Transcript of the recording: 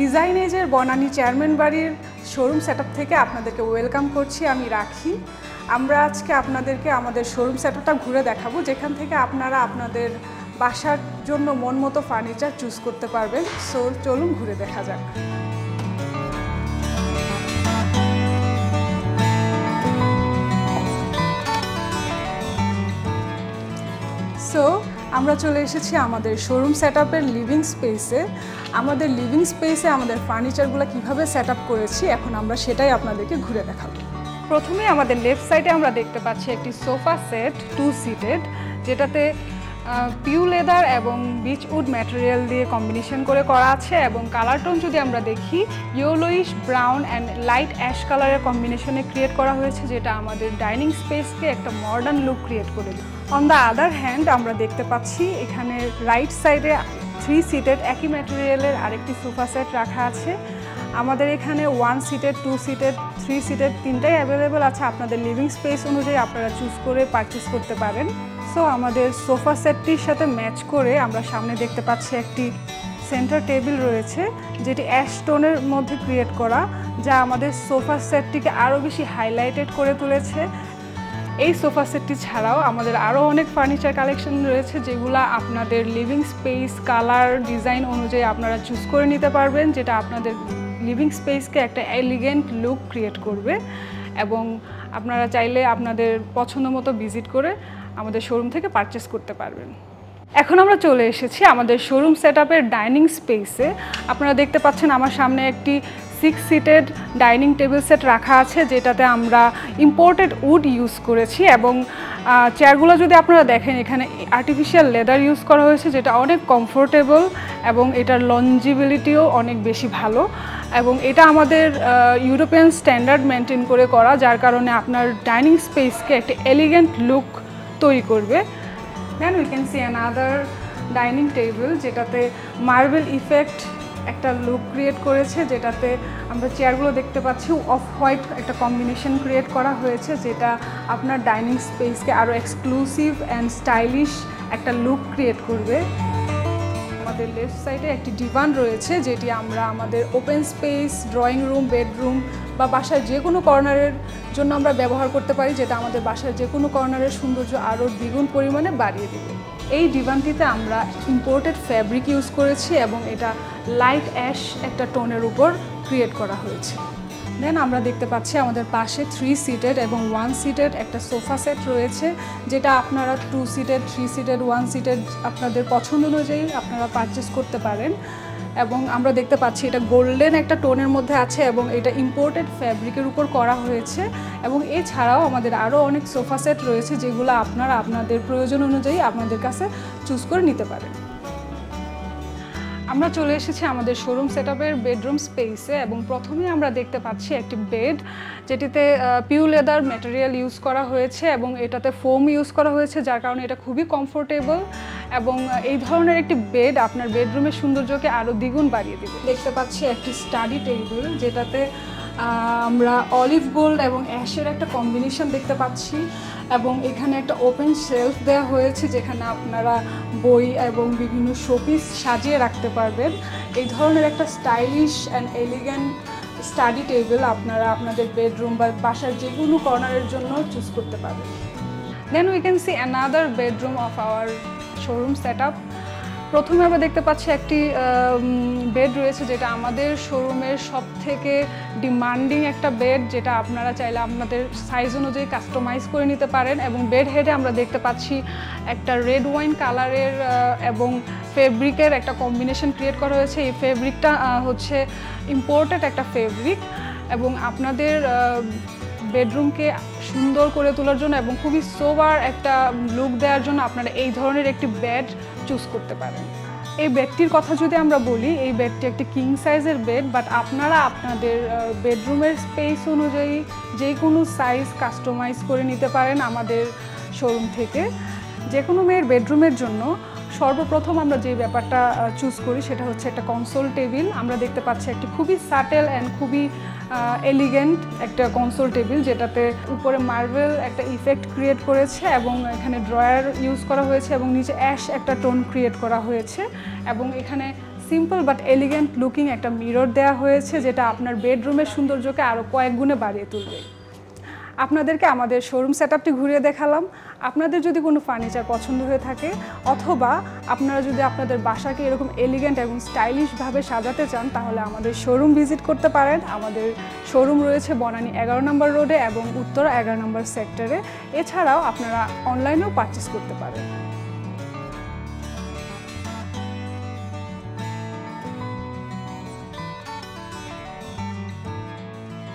Design এজের Banani chairman বাড়ির showroom setup থেকে আপনাদেরকে ওয়েলকাম করছি। আমি রাখি। আমরা আজকে আপনাদেরকে আমাদের শোরুম সেটআপটা ঘুরে দেখাবো, যেখান থেকে আপনারা আপনাদের বাসার জন্য মন মতো ফার্নিচার চুজ করতে পারবেন। সো চলুন ঘুরে দেখা যাক। সো আমরা চলে এসেছি আমাদের শোরুম সেটআপের লিভিং স্পেসে। আমাদের লিভিং স্পেসে আমাদের ফার্নিচারগুলো কিভাবে সেটআপ করেছি এখন আমরা সেটাই আপনাদেরকে ঘুরে দেখাবো। প্রথমে আমাদের লেফট সাইডে আমরা দেখতে পাচ্ছি একটি সোফা সেট 2 সিটেড, যেটাতে পিউ লেদার এবং বিচ উড ম্যাটেরিয়াল দিয়ে কম্বিনেশন করে করা আছে এবং কালার টোন যদি আমরা দেখি yellowish brown and light ash কালারের কম্বিনেশনে ক্রিয়েট করা হয়েছে, যেটা আমাদের ডাইনিং স্পেসকে একটা মডার্ন লুক ক্রিয়েট করে দেয়। অন দ্য আদার হ্যান্ড আমরা দেখতে পাচ্ছি এখানে রাইট সাইডে 3 সিটেড একই ম্যাটেরিয়ালের আরেকটি সোফা সেট রাখা আছে। আমাদের এখানে 1 সিটেড 2 সিটেড 3 সিটেড তিনটাই অ্যাভেলেবেল আছে। আপনাদের লিভিং স্পেস অনুযায়ী আপনারা চুজ করে পারচেস করতে পারেন। সো আমাদের সোফা সেটটির সাথে ম্যাচ করে আমরা সামনে দেখতে পাচ্ছি একটি সেন্টার টেবিল রয়েছে, যেটি অ্যাশ টোনের মধ্যে ক্রিয়েট করা, যা আমাদের সোফা সেটটিকে আরও বেশি হাইলাইটেড করে তুলেছে। এই সোফা সেটটি ছাড়াও আমাদের আরও অনেক ফার্নিচার কালেকশন রয়েছে, যেগুলো আপনাদের লিভিং স্পেস কালার ডিজাইন অনুযায়ী আপনারা চুজ করে নিতে পারবেন, যেটা আপনাদের লিভিং স্পেসকে একটা এলিগেন্ট লুক ক্রিয়েট করবে। এবং আপনারা চাইলে আপনাদের পছন্দ মতো ভিজিট করে আমাদের শোরুম থেকে পারচেস করতে পারবেন। এখন আমরা চলে এসেছি আমাদের শোরুম সেটআপের ডাইনিং স্পেসে। আপনারা দেখতে পাচ্ছেন আমার সামনে একটি 6 সিটেড ডাইনিং টেবিল সেট রাখা আছে, যেটাতে আমরা ইম্পোর্টেড উড ইউজ করেছি এবং চেয়ারগুলো যদি আপনারা দেখেন এখানে আর্টিফিশিয়াল লেদার ইউজ করা হয়েছে, যেটা অনেক কমফোর্টেবল এবং এটার লঞ্জিবিলিটিও অনেক বেশি ভালো এবং এটা আমাদের ইউরোপিয়ান স্ট্যান্ডার্ড মেনটেন করে করা, যার কারণে আপনার ডাইনিং স্পেসকে একটা এলিগেন্ট লুক তৈরি করবে। Then we can see another dining table, যেটাতে মার্বেল ইফেক্ট একটা লুক ক্রিয়েট করেছে, যেটাতে আমরা চেয়ারগুলো দেখতে পাচ্ছি অফ হোয়াইট একটা কম্বিনেশন ক্রিয়েট করা হয়েছে, যেটা আপনার ডাইনিং স্পেসকে আরও এক্সক্লুসিভ অ্যান্ড স্টাইলিশ একটা লুক ক্রিয়েট করবে। আমাদের লেফট সাইডে একটি ডিভান রয়েছে, যেটি আমরা আমাদের open space drawing room bedroom বা বাসার যে কোনো কর্নারের জন্য আমরা ব্যবহার করতে পারি, যেটা আমাদের বাসার যে কোনো কর্নারের সৌন্দর্য আরও দ্বিগুণ পরিমাণে বাড়িয়ে দেবে। এই ডিভানটিতে আমরা ইম্পোর্টেড ফ্যাব্রিক ইউজ করেছি এবং এটা লাইট অ্যাশ একটা টোনের উপর ক্রিয়েট করা হয়েছে। দেন আমরা দেখতে পাচ্ছি আমাদের পাশে 3 সিটেড এবং 1 সিটেড একটা সোফা সেট রয়েছে, যেটা আপনারা 2 সিটেড 3 সিটেড 1 সিটেড আপনাদের পছন্দ অনুযায়ী আপনারা পারচেস করতে পারেন। এবং আমরা দেখতে পাচ্ছি এটা গোল্ডেন একটা টোনের মধ্যে আছে এবং এটা ইম্পোর্টেড ফ্যাব্রিকের উপর করা হয়েছে। এবং এছাড়াও আমাদের আরও অনেক সোফা সেট রয়েছে, যেগুলো আপনারা আপনাদের প্রয়োজন অনুযায়ী আপনাদের কাছে চুজ করে নিতে পারেন। আমরা চলে এসেছি আমাদের শোরুম সেটআপের বেডরুম স্পেসে এবং প্রথমেই আমরা দেখতে পাচ্ছি একটি বেড, যেটিতে পিউ লেদার ম্যাটেরিয়াল ইউজ করা হয়েছে এবং এটাতে ফোম ইউজ করা হয়েছে, যার কারণে এটা খুবই কমফোর্টেবল এবং এই ধরনের একটি বেড আপনার বেডরুমের সৌন্দর্যকে আরও দ্বিগুণ বাড়িয়ে দেবে। দেখতে পাচ্ছি একটি স্টাডি টেবিল, যেটাতে আমরা অলিভ গোল্ড এবং অ্যাশের একটা কম্বিনেশন দেখতে পাচ্ছি এবং এখানে একটা ওপেন শেলফ দেওয়া হয়েছে, যেখানে আপনারা বই এবং বিভিন্ন শোপিস সাজিয়ে রাখতে পারবেন। এই ধরনের একটা stylish and elegant study table আপনারা আপনাদের বেডরুম বা বাসার যে কোনো কর্নারের জন্য চুজ করতে পারবেন। Then we can see another bedroom of our showroom setup. প্রথমে আমরা দেখতে পাচ্ছি একটি বেড রয়েছে, যেটা আমাদের শোরুমের সবথেকে ডিমান্ডিং একটা বেড, যেটা আপনারা চাইলে আপনাদের সাইজ অনুযায়ী কাস্টমাইজ করে নিতে পারেন। এবং বেড হেডে আমরা দেখতে পাচ্ছি একটা রেড ওয়াইন কালারের এবং ফেব্রিকের একটা কম্বিনেশন ক্রিয়েট করা হয়েছে। এই ফেব্রিকটা হচ্ছে ইম্পোর্টেড একটা ফেব্রিক এবং আপনাদের বেডরুমকে সুন্দর করে তোলার জন্য এবং খুবই সোবার একটা লুক দেওয়ার জন্য আপনারা এই ধরনের একটি বেড চুজ করতে পারেন। এই বেডটির কথা যদি আমরা বলি, এই বেডটি একটি কিং সাইজের বেড, বাট আপনারা আপনাদের বেডরুমের স্পেস অনুযায়ী যে কোনো সাইজ কাস্টমাইজ করে নিতে পারেন আমাদের শোরুম থেকে। যে কোনো মেয়ের বেডরুমের জন্য সর্বপ্রথম আমরা যে ব্যাপারটা চুজ করি সেটা হচ্ছে একটা কনসোল টেবিল। আমরা দেখতে পাচ্ছি একটি খুবই সাটেল অ্যান্ড খুবই এলিগেন্ট একটা কনসোল টেবিল, যেটাতে উপরে মার্বেল একটা ইফেক্ট ক্রিয়েট করেছে এবং এখানে ড্রয়ার ইউজ করা হয়েছে এবং নিচে অ্যাশ একটা টোন ক্রিয়েট করা হয়েছে এবং এখানে সিম্পল বাট এলিগেন্ট লুকিং একটা মিরর দেওয়া হয়েছে, যেটা আপনার বেডরুমের সৌন্দর্যকে আরও কয়েক গুণে বাড়িয়ে তুলবে। আপনাদেরকে আমাদের শোরুম সেটআপটি ঘুরিয়ে দেখালাম। আপনাদের যদি কোনো ফার্নিচার পছন্দ হয়ে থাকে, অথবা আপনারা যদি আপনাদের বাসাকে এরকম এলিগেন্ট এবং স্টাইলিশভাবে সাজাতে চান, তাহলে আমাদের শোরুম ভিজিট করতে পারেন। আমাদের শোরুম রয়েছে বনানী 11 নম্বর রোডে এবং উত্তরা 11 নম্বর সেক্টরে। এছাড়াও আপনারা অনলাইনেও পারচেস করতে পারেন।